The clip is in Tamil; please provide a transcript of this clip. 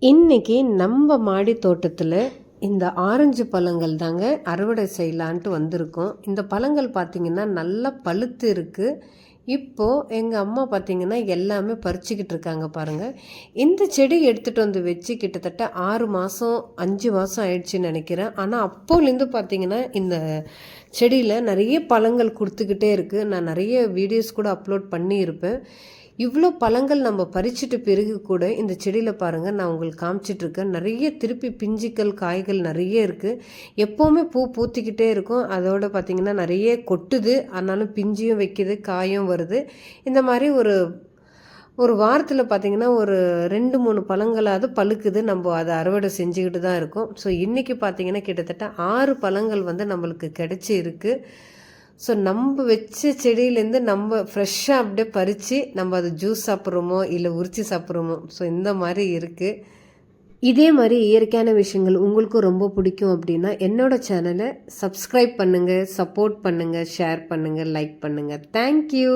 இன்றைக்கி நம்ம மாடி தோட்டத்தில் இந்த ஆரஞ்சு பழங்கள் தாங்க அறுவடை செய்யலான்ட்டு வந்திருக்கோம். இந்த பழங்கள் பார்த்திங்கன்னா நல்லா பழுத்து இருக்குது. இப்போது எங்கள் அம்மா பார்த்திங்கன்னா எல்லாமே பறிச்சுக்கிட்டு இருக்காங்க பாருங்கள். இந்த செடி எடுத்துகிட்டு வந்து வச்சு கிட்டத்தட்ட 6 மாதம் 5 மாதம் ஆயிடுச்சுன்னு நினைக்கிறேன். ஆனால் அப்போலேருந்து பார்த்திங்கன்னா இந்த செடியில் நிறைய பழங்கள் கொடுத்துக்கிட்டே இருக்குது. நான் நிறைய வீடியோஸ் கூட அப்லோட் பண்ணியிருப்பேன். இவ்வளோ பழங்கள் நம்ம பறிச்சுட்டு பிறகு கூட இந்த செடியில் பாருங்கள், நான் உங்களுக்கு காமிச்சிட்ருக்கேன். நிறைய திருப்பி பிஞ்சுக்கள் காய்கள் நிறைய இருக்குது. எப்போவுமே பூ பூத்திக்கிட்டே இருக்கும். அதோடு பார்த்திங்கன்னா நிறைய கொட்டுது. ஆனாலும் பிஞ்சியும் வைக்கிது, காயும் வருது. இந்த மாதிரி ஒரு வாரத்தில் பார்த்திங்கன்னா ஒரு 2-3 பழங்களாவது பழுக்குது. நம்ம அதை அறுவடை செஞ்சுக்கிட்டு தான் இருக்கோம். ஸோ இன்றைக்கி பார்த்திங்கன்னா கிட்டத்தட்ட 6 பழங்கள் நம்மளுக்கு கிடச்சி இருக்குது. ஸோ நம்ம வச்ச செடியிலேருந்து நம்ம ஃப்ரெஷ்ஷாக அப்படியே பறித்து நம்ம அதை ஜூஸ் சாப்பிட்றோமோ இல்லை உரித்து சாப்பிட்றோமோ, ஸோ இந்த மாதிரி இருக்குது. இதே மாதிரி இயற்கையான விஷயங்கள் உங்களுக்கும் ரொம்ப பிடிக்கும் அப்படின்னா என்னோடய சேனலை சப்ஸ்கிரைப் பண்ணுங்கள், சப்போர்ட் பண்ணுங்கள், ஷேர் பண்ணுங்கள், லைக் பண்ணுங்கள். தேங்க்யூ.